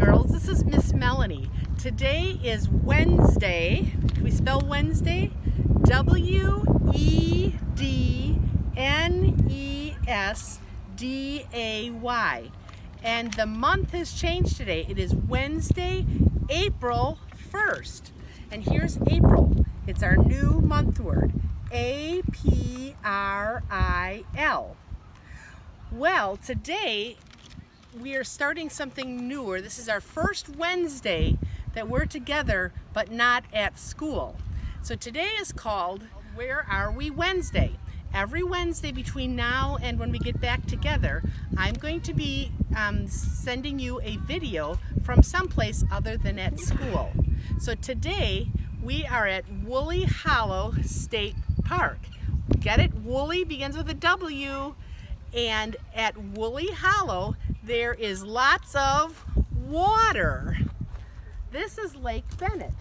girls, this is Miss Melanie. Today is Wednesday. Can we spell Wednesday? Wednesday. And the month has changed today. It is Wednesday, April 1st. And here's April. It's our new month word, A-P-R-I-L. Well, today we are starting something newer. This is our first Wednesday that we're together, but not at school. So today is called Where Are We Wednesday? Every Wednesday between now and when we get back together, I'm going to be sending you a video from someplace other than at school. So today we are at Woolly Hollow State Park. Get it? Woolly begins with a W, and at Woolly Hollow there is lots of water. This is Lake Bennett,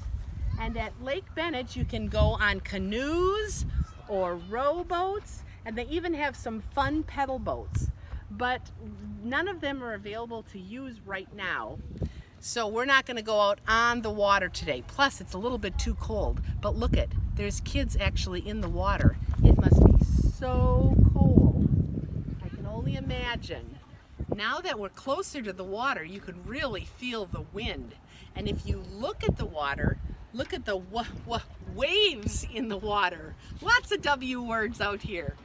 and at Lake Bennett you can go on canoes or rowboats, and they even have some fun pedal boats, but none of them are available to use right now. So we're not going to go out on the water today. Plus it's a little bit too cold, but look at, there's kids actually in the water. It must be so cold. I can only imagine. Now that we're closer to the water, you can really feel the wind. And if you look at the water, look at the waves in the water. Lots of W words out here.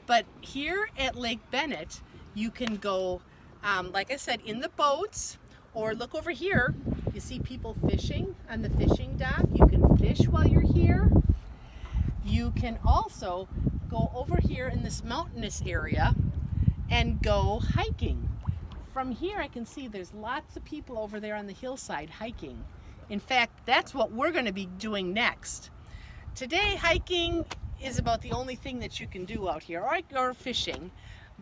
But here at Lake Bennett, you can go, like I said, in the boats, or look over here. You see people fishing on the fishing dock. You can fish while you're here. You can also go over here in this mountainous area and go hiking. From here I can see there's lots of people over there on the hillside hiking. In fact, that's what we're going to be doing next. Today hiking is about the only thing that you can do out here, or fishing.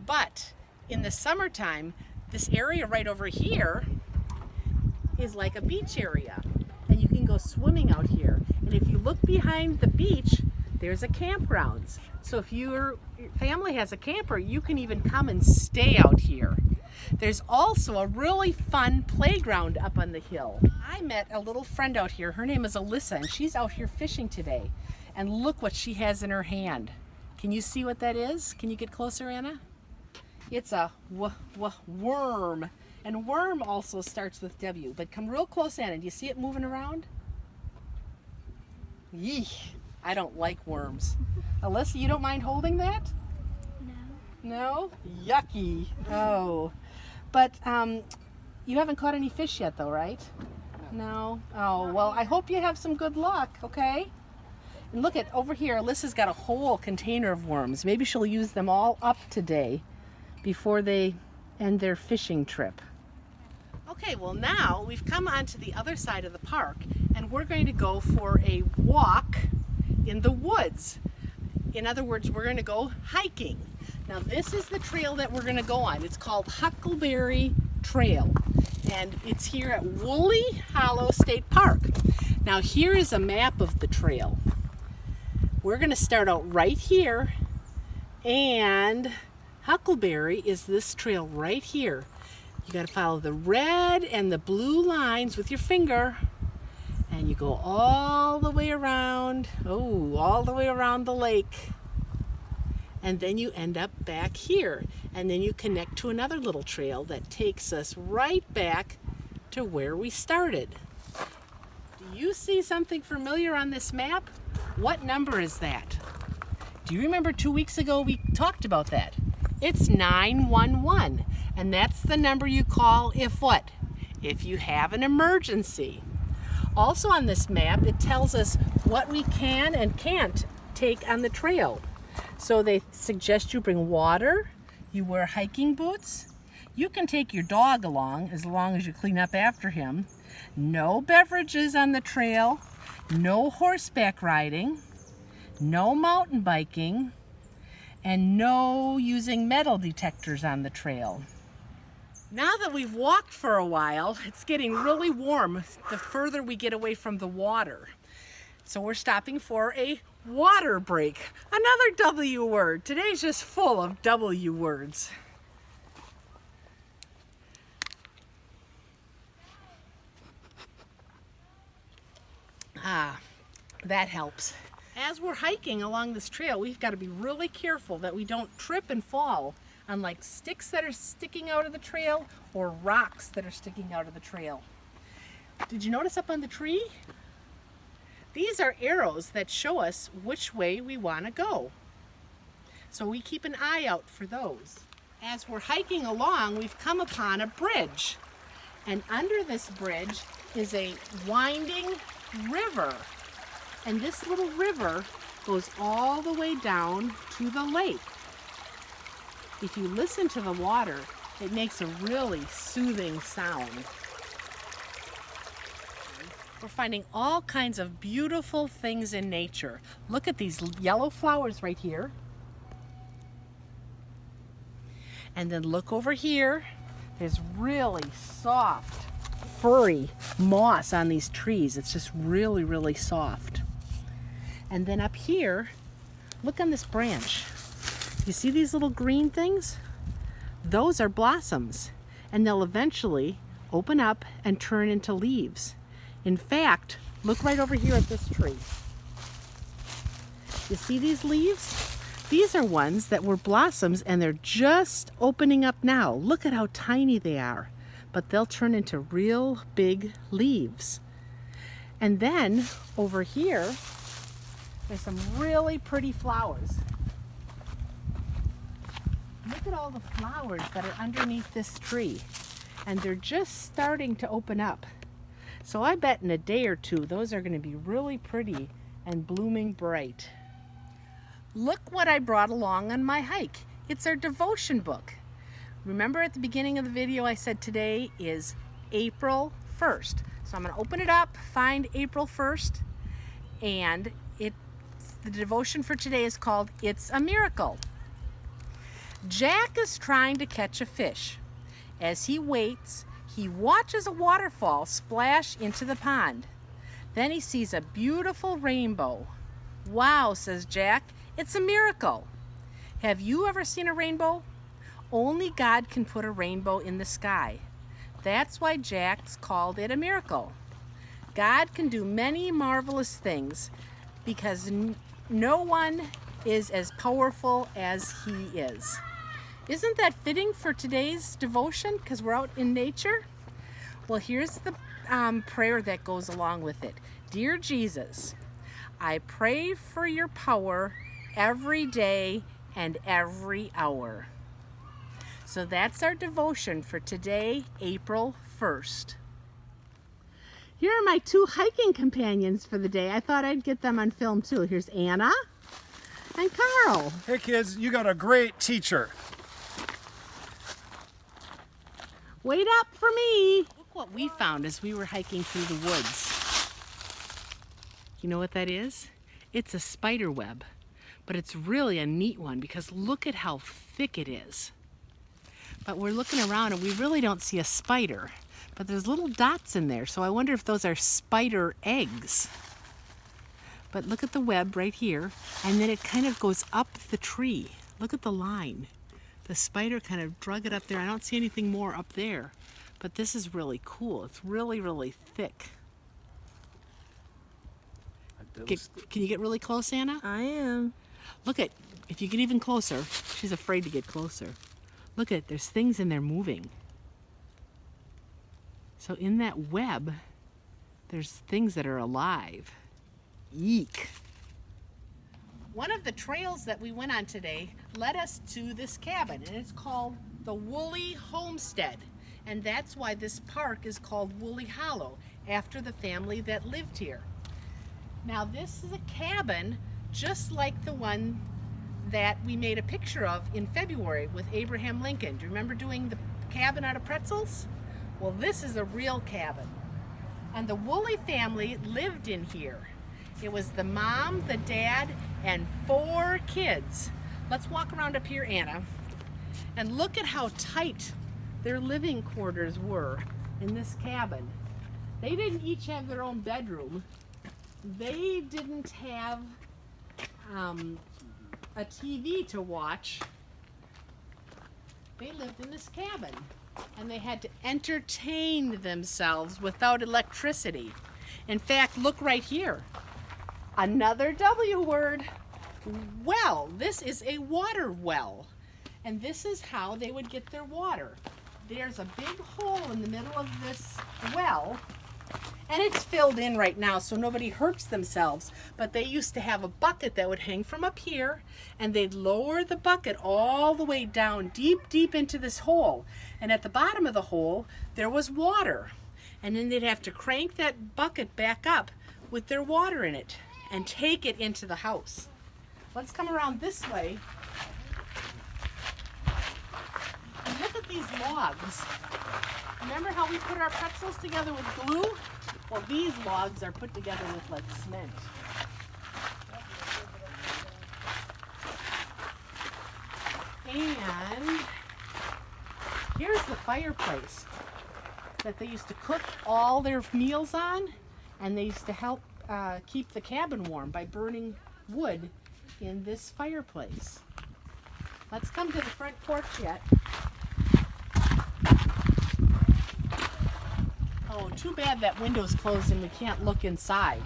But in the summertime, this area right over here is like a beach area, and you can go swimming out here. And if you look behind the beach, there's a campground. So if your family has a camper, you can even come and stay out here. There's also a really fun playground up on the hill. I met a little friend out here. Her name is Alyssa, and she's out here fishing today. And look what she has in her hand. Can you see what that is? Can you get closer, Anna? It's a worm. And worm also starts with W. But come real close, Anna. Do you see it moving around? Yeesh. I don't like worms. Alyssa, you don't mind holding that? No? Yucky. Oh. But you haven't caught any fish yet though, right? No? Oh, well, I hope you have some good luck, okay? And look at over here, Alyssa's got a whole container of worms. Maybe she'll use them all up today before they end their fishing trip. Okay, well now we've come onto the other side of the park, and we're going to go for a walk in the woods. In other words, we're going to go hiking. Now this is the trail that we're going to go on. It's called Huckleberry Trail, and it's here at Woolly Hollow State Park. Now here is a map of the trail. We're going to start out right here, and Huckleberry is this trail right here. You got to follow the red and the blue lines with your finger, and you go all the way around, all the way around the lake. And then you end up back here, and then you connect to another little trail that takes us right back to where we started. Do you see something familiar on this map? What number is that? Do you remember 2 weeks ago we talked about that? It's 911, and that's the number you call if what? If you have an emergency. Also on this map, it tells us what we can and can't take on the trail. So they suggest you bring water, you wear hiking boots, you can take your dog along as long as you clean up after him, no beverages on the trail, no horseback riding, no mountain biking, and no using metal detectors on the trail. Now that we've walked for a while, it's getting really warm the further we get away from the water. So we're stopping for a water break. Another W word. Today's just full of W words. That helps. As we're hiking along this trail, we've got to be really careful that we don't trip and fall on like sticks that are sticking out of the trail or rocks that are sticking out of the trail. Did you notice up on the tree? These are arrows that show us which way we want to go. So we keep an eye out for those. As we're hiking along, we've come upon a bridge. And under this bridge is a winding river. And this little river goes all the way down to the lake. If you listen to the water, it makes a really soothing sound. We're finding all kinds of beautiful things in nature. Look at these yellow flowers right here. And then look over here. There's really soft, furry moss on these trees. It's just really, really soft. And then up here, look on this branch. You see these little green things? Those are blossoms, and they'll eventually open up and turn into leaves. In fact, look right over here at this tree. You see these leaves? These are ones that were blossoms and they're just opening up now. Look at how tiny they are, but they'll turn into real big leaves. And then over here, there's some really pretty flowers. Look at all the flowers that are underneath this tree, and they're just starting to open up. So I bet in a day or two, those are going to be really pretty and blooming bright. Look what I brought along on my hike. It's our devotion book. Remember at the beginning of the video I said today is April 1st. So I'm going to open it up, find April 1st, and the devotion for today is called It's a Miracle. Jack is trying to catch a fish. As he waits, he watches a waterfall splash into the pond. Then he sees a beautiful rainbow. Wow, says Jack, it's a miracle. Have you ever seen a rainbow? Only God can put a rainbow in the sky. That's why Jack's called it a miracle. God can do many marvelous things because no one is as powerful as He is. Isn't that fitting for today's devotion because we're out in nature? Well, here's the prayer that goes along with it. Dear Jesus, I pray for your power every day and every hour. So that's our devotion for today, April 1st. Here are my two hiking companions for the day. I thought I'd get them on film too. Here's Anna and Carl. Hey kids, you got a great teacher. Wait up for me. Look what we found as we were hiking through the woods. You know what that is? It's a spider web, but it's really a neat one because look at how thick it is. But we're looking around and we really don't see a spider, but there's little dots in there, so I wonder if those are spider eggs. But look at the web right here, and then it kind of goes up the tree. Look at the line. The spider kind of drug it up there. I don't see anything more up there, but this is really cool. It's really, really thick. Can you get really close, Anna? I am. Look at, if you get even closer, she's afraid to get closer. Look at, there's things in there moving. So in that web, there's things that are alive. Eek. One of the trails that we went on today led us to this cabin, and it's called the Woolly Homestead. And that's why this park is called Woolly Hollow, after the family that lived here. Now this is a cabin just like the one that we made a picture of in February with Abraham Lincoln. Do you remember doing the cabin out of pretzels? Well, this is a real cabin. And the Woolly family lived in here. It was the mom, the dad, and 4 kids. Let's walk around up here, Anna, and look at how tight their living quarters were in this cabin. They didn't each have their own bedroom. They didn't have a TV to watch. They lived in this cabin, and they had to entertain themselves without electricity. In fact, look right here. Another W word. Well, this is a water well. And this is how they would get their water. There's a big hole in the middle of this well, and it's filled in right now so nobody hurts themselves. But they used to have a bucket that would hang from up here, and they'd lower the bucket all the way down deep, deep into this hole. And at the bottom of the hole, there was water. And then they'd have to crank that bucket back up with their water in it and take it into the house. Let's come around this way. And look at these logs. Remember how we put our pretzels together with glue? Well, these logs are put together with like cement. And here's the fireplace that they used to cook all their meals on, and they used to help keep the cabin warm by burning wood in this fireplace. Let's come to the front porch yet. Oh, too bad that window's closed and we can't look inside.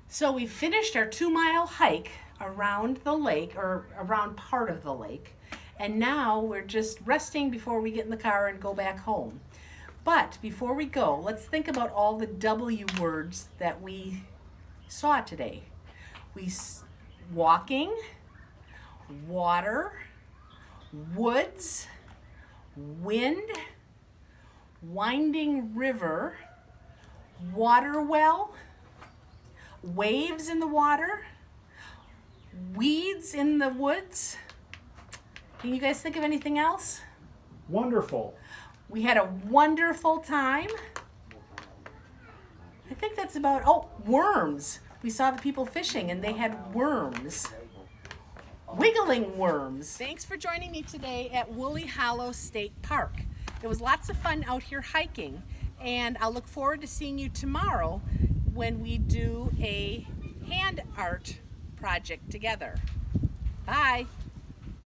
So we finished our 2-mile hike around the lake, or around part of the lake, and now we're just resting before we get in the car and go back home. But before we go, let's think about all the W words that we saw today. Walking, water, woods, wind, winding river, water well, waves in the water, weeds in the woods. Can you guys think of anything else? Wonderful. We had a wonderful time. I think that's about, oh, worms. We saw the people fishing and they had worms. Wiggling worms. Thanks for joining me today at Woolly Hollow State Park. It was lots of fun out here hiking, and I'll look forward to seeing you tomorrow when we do a hand art project together. Bye.